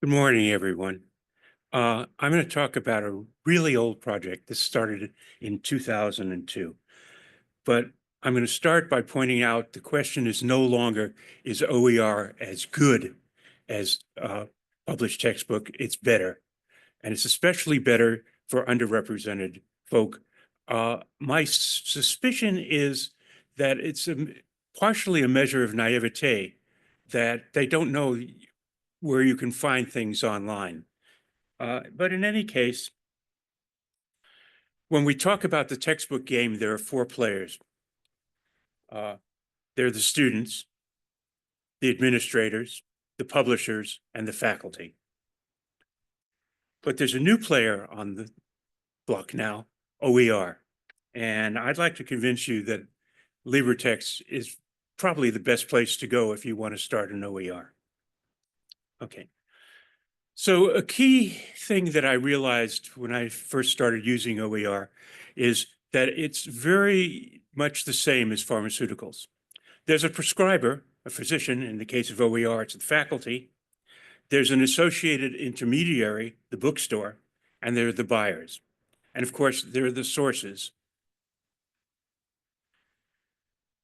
Good morning, everyone. I'm going to talk about a really old project that started in 2002. But I'm going to start by pointing out the question is no longer, is OER as good as published textbook? It's better. And it's especially better for underrepresented folk. My suspicion is that it's partially a measure of naivete, that they don't know where you can find things online. But in any case, when we talk about the textbook game, there are four players. They're the students, the administrators, the publishers, and the faculty. But there's a new player on the block now, OER. And I'd like to convince you that LibreText is probably the best place to go if you want to start an OER. Okay. So a key thing that I realized when I first started using OER is that it's very much the same as pharmaceuticals. There's a prescriber, a physician. In the case of OER, it's the faculty. There's an associated intermediary, the bookstore, and there are the buyers. And of course, there are the sources.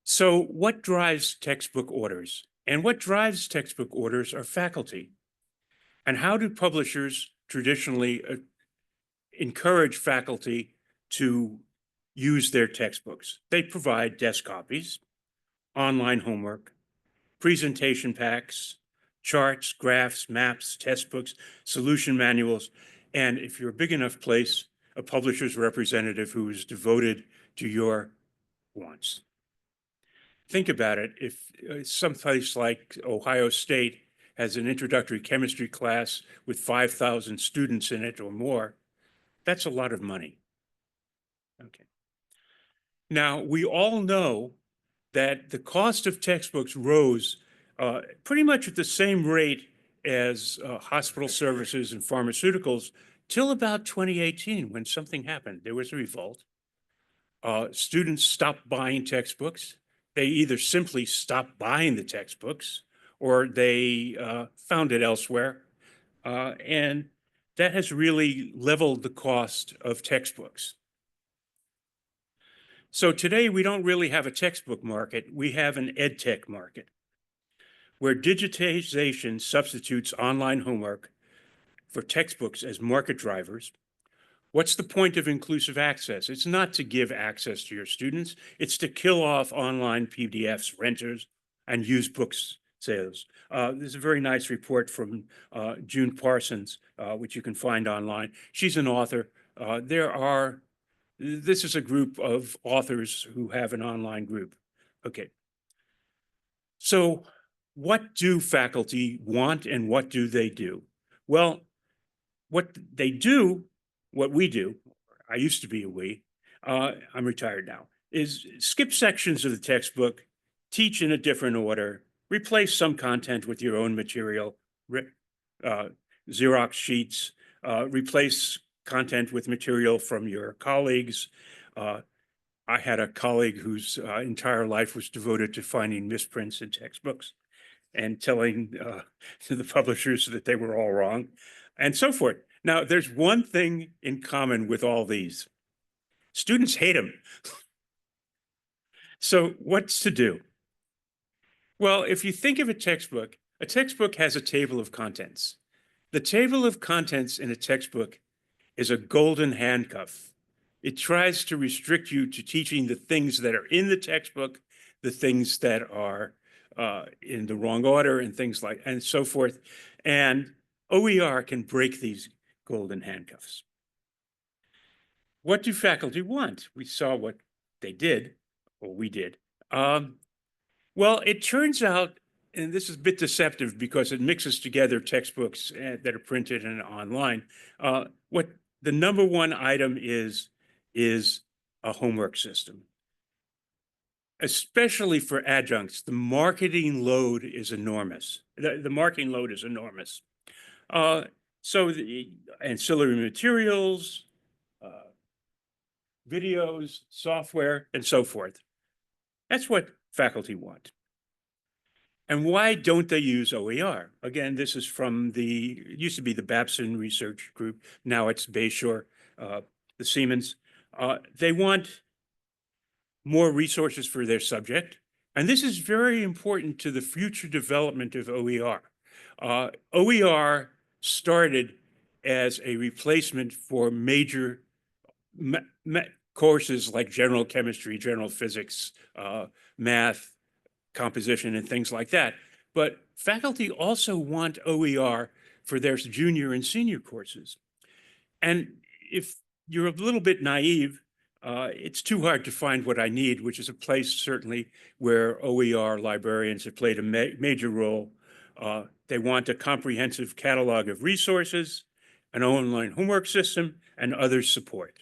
So what drives textbook orders? And what drives textbook orders are faculty. And how do publishers traditionally encourage faculty to use their textbooks? They provide desk copies, online homework, presentation packs, charts, graphs, maps, test books, solution manuals, and if you're a big enough place, a publisher's representative who is devoted to your wants. Think about it. If some place like Ohio State has an introductory chemistry class with 5,000 students in it or more, that's a lot of money. Okay. Now, we all know that the cost of textbooks rose pretty much at the same rate as hospital services and pharmaceuticals till about 2018 when something happened. There was a revolt. Students stopped buying textbooks. They either simply stopped buying the textbooks or they found it elsewhere. And that has really leveled the cost of textbooks. So today we don't really have a textbook market. We have an edtech market where digitization substitutes online homework for textbooks as market drivers. What's the point of inclusive access? It's not to give access to your students. It's to kill off online PDFs, renters, and used books sales. There's a very nice report from June Parsons, which you can find online. She's an author. This is a group of authors who have an online group. Okay. So what do faculty want and what do they do? Well, what they do, what we do, I used to be a we, I'm retired now, is skip sections of the textbook, teach in a different order, replace some content with your own material, Xerox sheets, replace content with material from your colleagues. I had a colleague whose entire life was devoted to finding misprints in textbooks and telling to the publishers that they were all wrong and so forth. Now, there's one thing in common with all these. Students hate them. So what's to do? Well, if you think of a textbook has a table of contents. The table of contents in a textbook is a golden handcuff. It tries to restrict you to teaching the things that are in the textbook, the things that are in the wrong order and things like, and so forth. And OER can break these golden handcuffs. What do faculty want? We saw what they did, or we did. Well, it turns out, and this is a bit deceptive because it mixes together textbooks that are printed and online. What the number one item is a homework system. Especially for adjuncts, the marketing load is enormous. The marketing load is enormous. So the ancillary materials, videos, software, and so forth. That's what faculty want. And why don't they use OER? Again, this is from it used to be the Babson Research Group. Now it's Bayshore, the Siemens. They want more resources for their subject. And this is very important to the future development of OER. OER started as a replacement for major courses like general chemistry, general physics, math, composition, and things like that. But faculty also want OER for their junior and senior courses. And if you're a little bit naive, it's too hard to find what I need, which is a place certainly where OER librarians have played a major role. They want a comprehensive catalog of resources, an online homework system, and other support.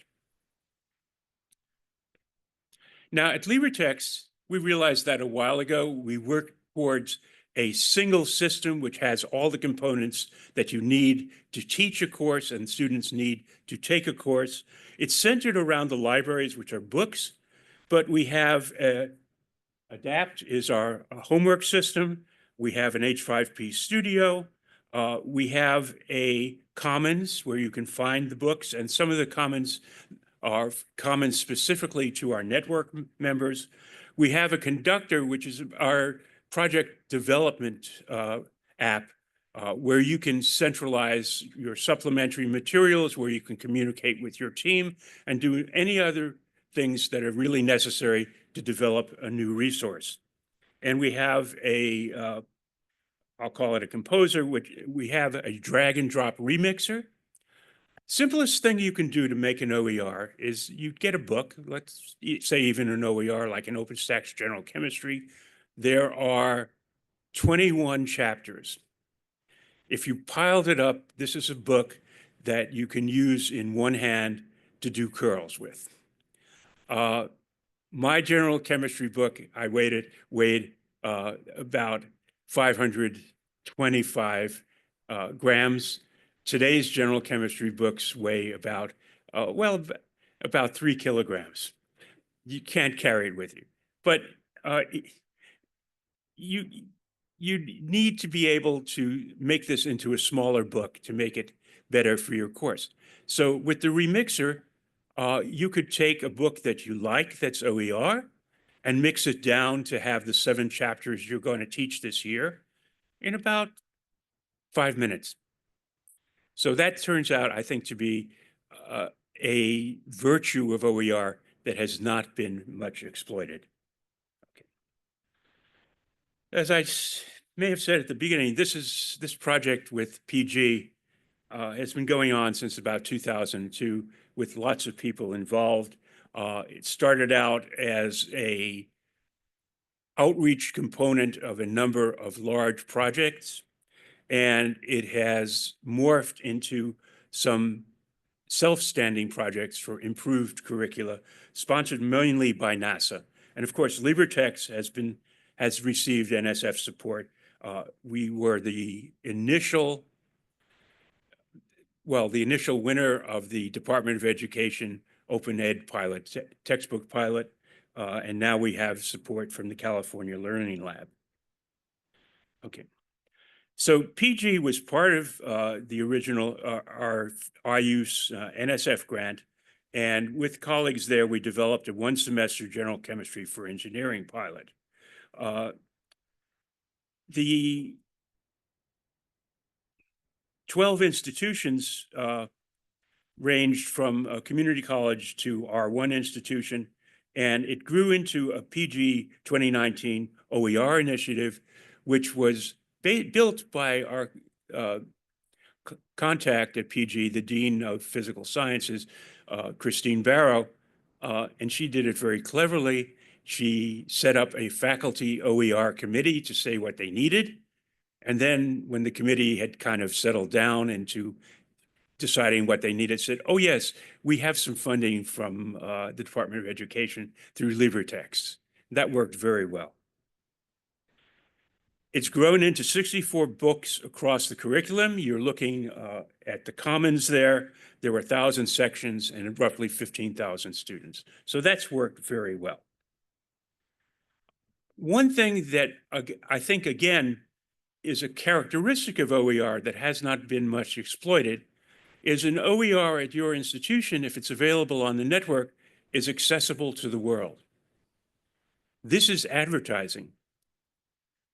Now at LibreText, we realized that a while ago. We worked towards a single system which has all the components that you need to teach a course and students need to take a course. It's centered around the libraries, which are books, but we have ADAPT is our homework system. We have an H5P studio. We have a Commons where you can find the books, and some of the Commons are common specifically to our network members. We have a Conductor, which is our project development app, where you can centralize your supplementary materials, where you can communicate with your team and do any other things that are really necessary to develop a new resource. And we have I'll call it a composer, which we have a drag and drop remixer. Simplest thing you can do to make an OER is you get a book, let's say even an OER like an OpenStax General Chemistry. There are 21 chapters. If you piled it up, this is a book that you can use in one hand to do curls with. My general chemistry book, I weighed about 525 grams. Today's general chemistry books weigh about 3 kilograms. You can't carry it with you, but you need to be able to make this into a smaller book to make it better for your course. So with the remixer, you could take a book that you like that's OER and mix it down to have the 7 chapters you're going to teach this year in about 5 minutes. So that turns out, I think, to be a virtue of OER that has not been much exploited. Okay. As I may have said at the beginning, this project with PG has been going on since about 2002 with lots of people involved. It started out as a outreach component of a number of large projects, and it has morphed into some self-standing projects for improved curricula, sponsored mainly by NASA. And of course, LibreText has received NSF support. We were the initial winner of the Department of Education Open Ed pilot, textbook pilot, and now we have support from the California Learning Lab. Okay. So PG was part of the original our IUS NSF grant, and with colleagues there, we developed a 1-semester general chemistry for engineering pilot. The 12 institutions ranged from a community college to our one institution, and it grew into a PG 2019 OER initiative, which was built by our contact at PG, the Dean of Physical Sciences, Christine Barrow, and she did it very cleverly. She set up a faculty OER committee to say what they needed. And then when the committee had kind of settled down into deciding what they needed, said, oh yes, we have some funding from the Department of Education through LibreText. That worked very well. It's grown into 64 books across the curriculum. You're looking at the Commons there. There were 1,000 sections and roughly 15,000 students. So that's worked very well. One thing that I think, again, is a characteristic of OER that has not been much exploited is an OER at your institution, if it's available on the network, is accessible to the world. This is advertising.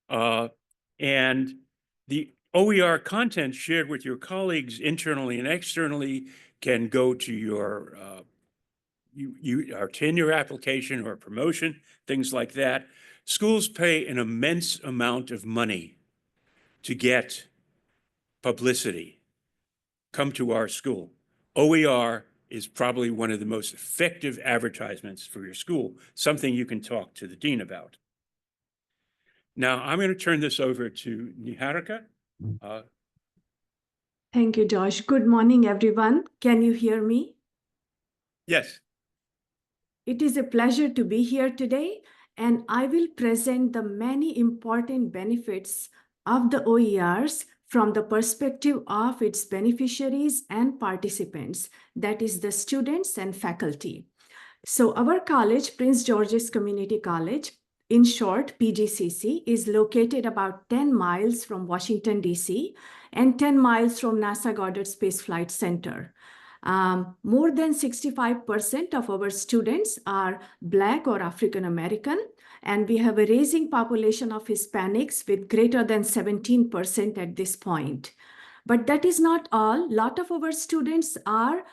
And the OER content shared with your colleagues internally and externally can go to your our tenure application or promotion, things like that. Schools pay an immense amount of money to get publicity. Come to our school. OER is probably one of the most effective advertisements for your school, something you can talk to the dean about. Now, I'm going to turn this over to Neeharika. Thank you, Josh. Good morning, everyone. Can you hear me? Yes. It is a pleasure to be here today, and I will present the many important benefits of the OERs from the perspective of its beneficiaries and participants, that is the students and faculty. So our college, Prince George's Community College, in short, PGCC, is located about 10 miles from Washington, D.C., and 10 miles from NASA Goddard Space Flight Center. More than 65% of our students are Black or African American, and we have a rising population of Hispanics with greater than 17% at this point. But that is not all. A lot of our students are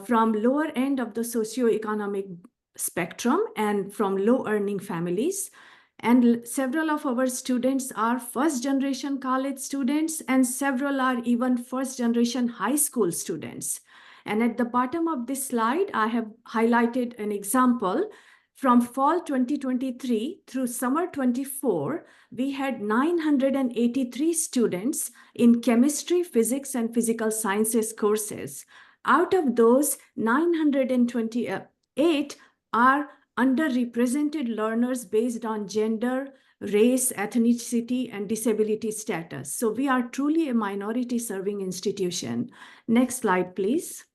from lower end of the socioeconomic spectrum and from low earning families. And several of our students are first generation college students, and several are even first generation high school students. And at the bottom of this slide, I have highlighted an example. From fall 2023 through summer 24, we had 983 students in chemistry, physics, and physical sciences courses. Out of those, 928 are underrepresented learners based on gender, race, ethnicity, and disability status. So we are truly a minority serving institution. Next slide, please.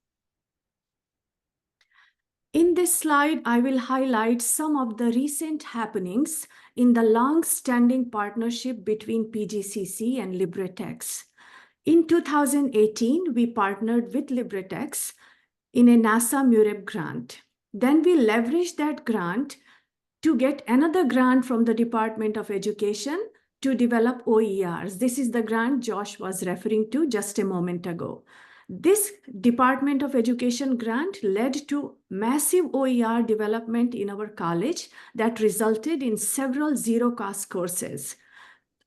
In this slide, I will highlight some of the recent happenings in the long-standing partnership between PGCC and LibreTex. In 2018, we partnered with LibreTex in a NASA MUREP grant. Then we leveraged that grant to get another grant from the Department of Education to develop OERs. This is the grant Josh was referring to just a moment ago. This Department of Education grant led to massive OER development in our college that resulted in several zero-cost courses.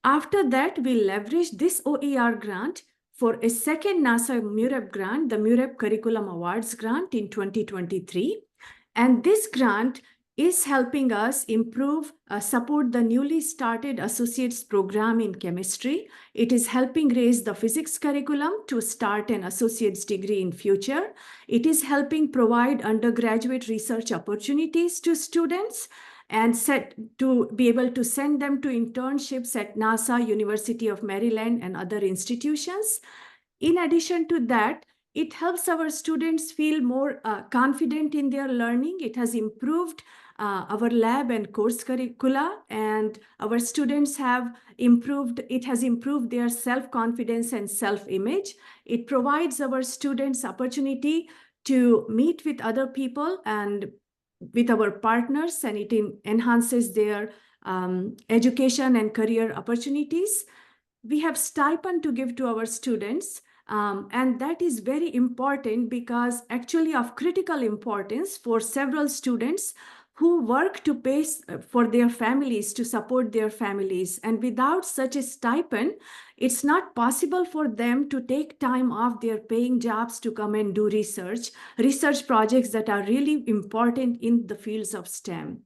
After that, we leveraged this OER grant for a second NASA MUREP grant, the MUREP Curriculum Awards grant in 2023. And this grant is helping us support the newly started associate's program in chemistry. It is helping raise the physics curriculum to start an associate's degree in future. It is helping provide undergraduate research opportunities to students and to be able to send them to internships at NASA, University of Maryland, and other institutions. In addition to that, it helps our students feel more confident in their learning. It has improved our lab and course curricula, and our students have improved, it has improved their self-confidence and self-image. It provides our students opportunity to meet with other people and with our partners, and it enhances their education and career opportunities. We have stipend to give to our students. And that is very important because actually of critical importance for several students who work to pay for their families, to support their families. And without such a stipend, it's not possible for them to take time off their paying jobs to come and do research projects that are really important in the fields of STEM.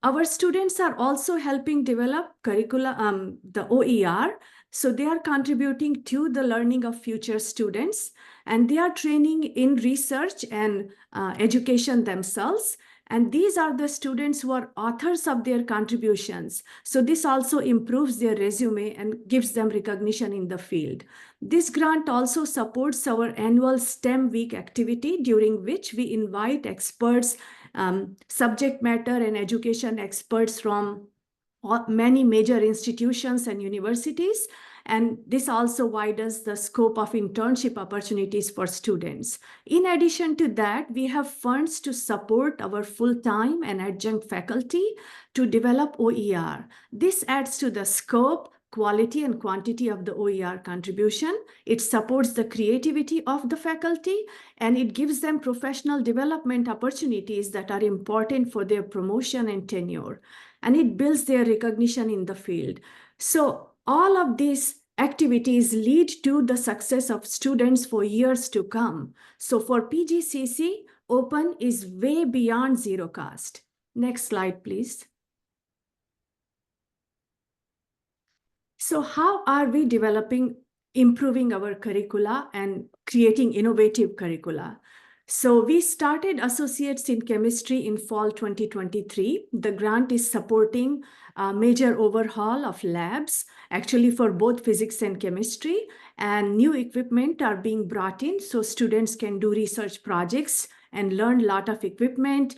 Our students are also helping develop curricula, the OER. So they are contributing to the learning of future students, and they are training in research and education themselves. And these are the students who are authors of their contributions. So this also improves their resume and gives them recognition in the field. This grant also supports our annual STEM week activity, during which we invite experts, subject matter and education experts from many major institutions and universities. And this also widens the scope of internship opportunities for students. In addition to that, we have funds to support our full-time and adjunct faculty to develop OER. This adds to the scope, quality, and quantity of the OER contribution. It supports the creativity of the faculty, and it gives them professional development opportunities that are important for their promotion and tenure. And it builds their recognition in the field. So all of these activities lead to the success of students for years to come. So for PGCC, Open is way beyond zero cost. Next slide, please. So how are we improving our curricula and creating innovative curricula? So we started Associates in Chemistry in fall 2023. The grant is supporting a major overhaul of labs, actually for both physics and chemistry, and new equipment are being brought in so students can do research projects and learn a lot of equipment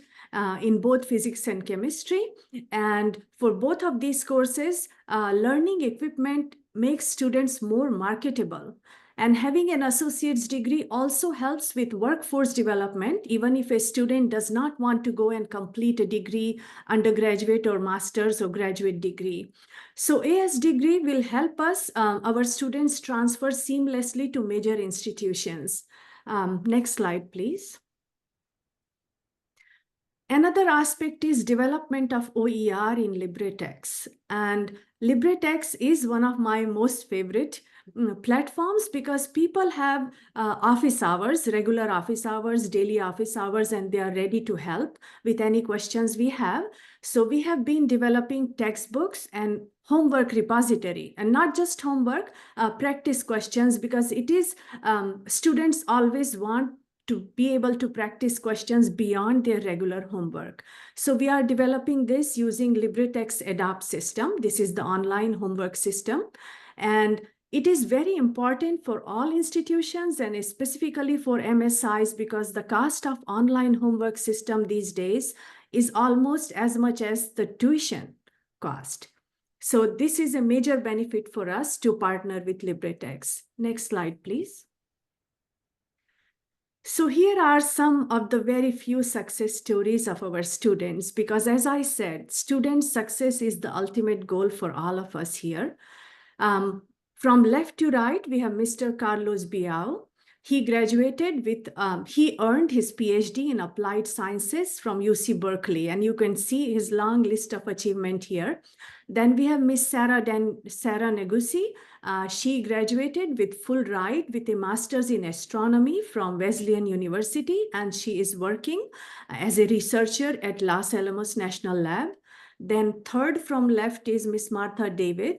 in both physics and chemistry. And for both of these courses, learning equipment makes students more marketable. And having an associate's degree also helps with workforce development, even if a student does not want to go and complete a degree, undergraduate or master's or graduate degree. So AS degree will help us, our students transfer seamlessly to major institutions. Next slide, please. Another aspect is development of OER in LibreText. And LibreText is one of my most favorite platforms because people have office hours, regular office hours, daily office hours, and they are ready to help with any questions we have. So we have been developing textbooks and homework repository, and not just homework, practice questions, because it is students always want to be able to practice questions beyond their regular homework. So we are developing this using LibreText Adopt system. This is the online homework system. And it is very important for all institutions and specifically for MSIs because the cost of online homework system these days is almost as much as the tuition cost. So this is a major benefit for us to partner with LibreText. Next slide, please. So here are some of the very few success stories of our students, because as I said, student success is the ultimate goal for all of us here. From left to right, we have Mr. Carlos Biao. He graduated with, he earned his PhD in applied sciences from UC Berkeley, and you can see his long list of achievement here. Then we have Miss Sarah Negusi. She graduated with full ride with a master's in astronomy from Wesleyan University, and she is working as a researcher at Los Alamos National Lab. Then third from left is Miss Martha David,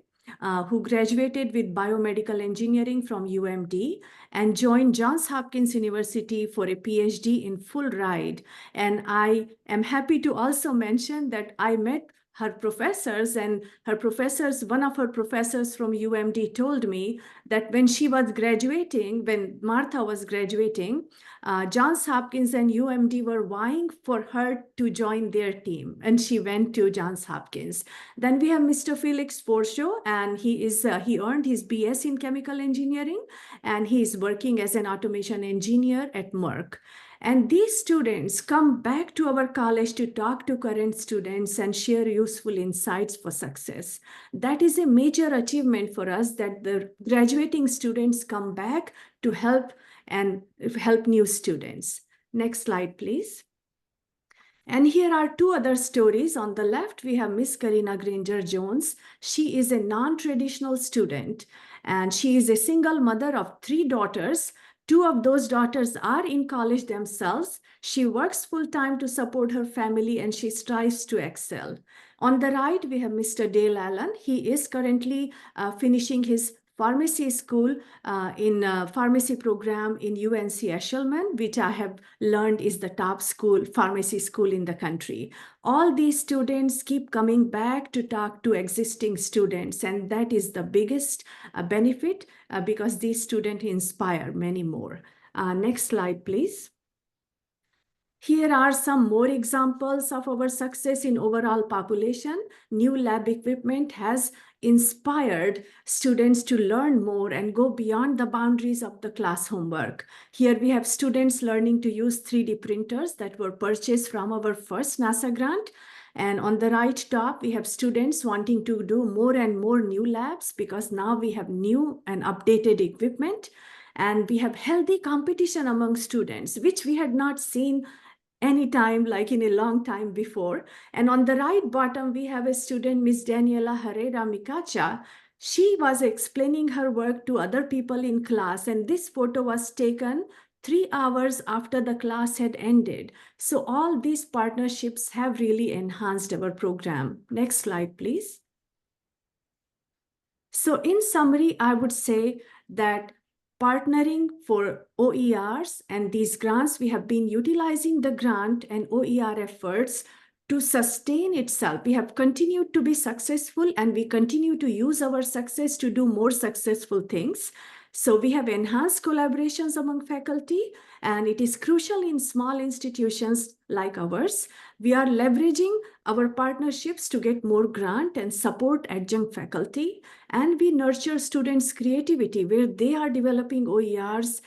who graduated with biomedical engineering from UMD and joined Johns Hopkins University for a PhD in full ride. And I am happy to also mention that I met her professors, and one of her professors from UMD told me that when she was graduating, when Martha was graduating, Johns Hopkins and UMD were vying for her to join their team, and she went to Johns Hopkins. Then we have Mr. Felix Forshaw, and he earned his BS in chemical engineering, and he is working as an automation engineer at Merck. And these students come back to our college to talk to current students and share useful insights for success. That is a major achievement for us, that the graduating students come back to help new students. Next slide, please. And here are two other stories. On the left, we have Miss Karina Granger-Jones. She is a non-traditional student, and she is a single mother of 3 daughters. 2 of those daughters are in college themselves. She works full-time to support her family, and she strives to excel. On the right, we have Mr. Dale Allen. He is currently finishing his pharmacy school pharmacy program in UNC Eshelman, which I have learned is the top pharmacy school in the country. All these students keep coming back to talk to existing students, and that is the biggest benefit because these students inspire many more. Next slide, please. Here are some more examples of our success in overall population. New lab equipment has inspired students to learn more and go beyond the boundaries of the class homework. Here we have students learning to use 3D printers that were purchased from our first NASA grant. And on the right top, we have students wanting to do more and more new labs because now we have new and updated equipment. And we have healthy competition among students, which we had not seen anytime like in a long time before. And on the right bottom, we have a student, Miss Daniela Herrera Micacha. She was explaining her work to other people in class, and this photo was taken 3 hours after the class had ended. So all these partnerships have really enhanced our program. Next slide, please. So in summary, I would say that partnering for OERs and these grants, we have been utilizing the grant and OER efforts to sustain itself. We have continued to be successful, and we continue to use our success to do more successful things. So we have enhanced collaborations among faculty, and it is crucial in small institutions like ours. We are leveraging our partnerships to get more grant and support adjunct faculty. And we nurture students' creativity where they are developing OERs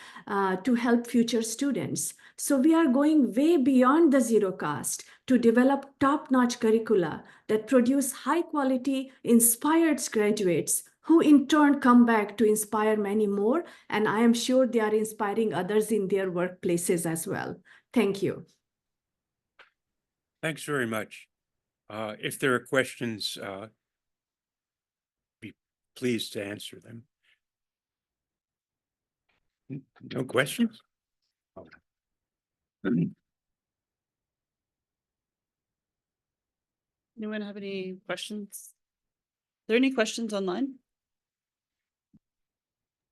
to help future students. So we are going way beyond the zero cost to develop top-notch curricula that produce high-quality, inspired graduates who in turn come back to inspire many more. And I am sure they are inspiring others in their workplaces as well. Thank you. Thanks very much. If there are questions, be pleased to answer them. No questions? Anyone have any questions? Are there any questions online?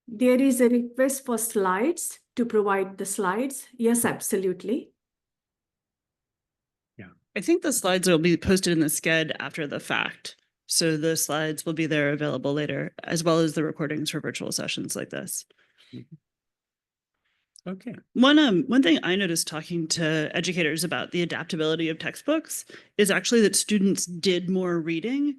There is a request for slides to provide the slides. Yes, absolutely. I think the slides will be posted in the Sched after the fact. So the slides will be there available later, as well as the recordings for virtual sessions like this. Okay. One thing I noticed talking to educators about the adaptability of textbooks is actually that students did more reading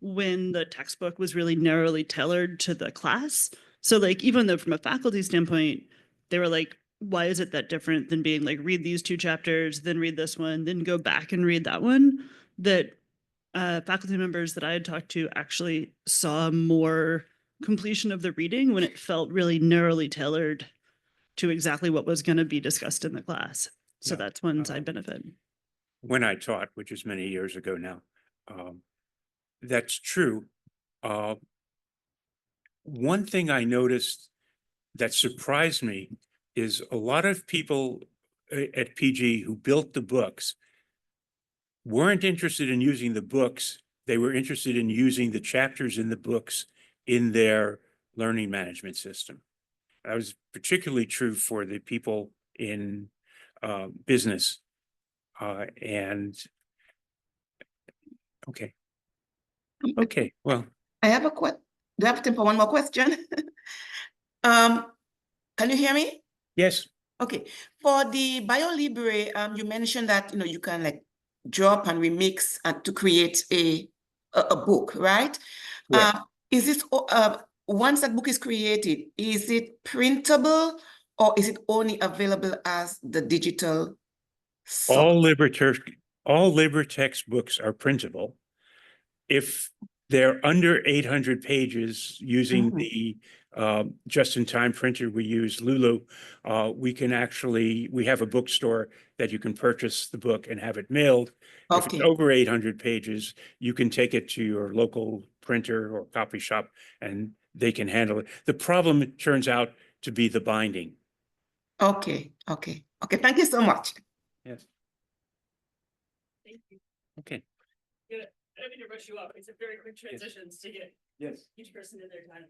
when the textbook was really narrowly tailored to the class. So like, even though from a faculty standpoint, they were like, why is it that different than being like, read these 2 chapters, then read this one, then go back and read that one? That faculty members that I had talked to actually saw more completion of the reading when it felt really narrowly tailored to exactly what was going to be discussed in the class. So Yeah. that's one side benefit. When I taught, which is many years ago now, that's true. One thing I noticed that surprised me is a lot of people at PG who built the books weren't interested in using the books. They were interested in using the chapters in the books in their learning management system. That was particularly true for the people in business. And okay. Okay, well. I have a question. Do I have time for one more question? Can you hear me? Yes. Okay. For the BioLibre, you mentioned that you can like drop and remix to create a book, right? Is this once that book is created, is it printable or is it only available as the digital? All LibreText books are printable. If they're under 800 pages using the just-in-time printer we use, Lulu, we have a bookstore that you can purchase the book and have it mailed. If it's over 800 pages, you can take it to your local printer or copy shop and they can handle it. The problem, it turns out, to be the binding. Okay. Thank you so much. Yes. Thank you. Okay. I don't mean to rush you up. It's a very quick transitions to get Yes. each person in their time.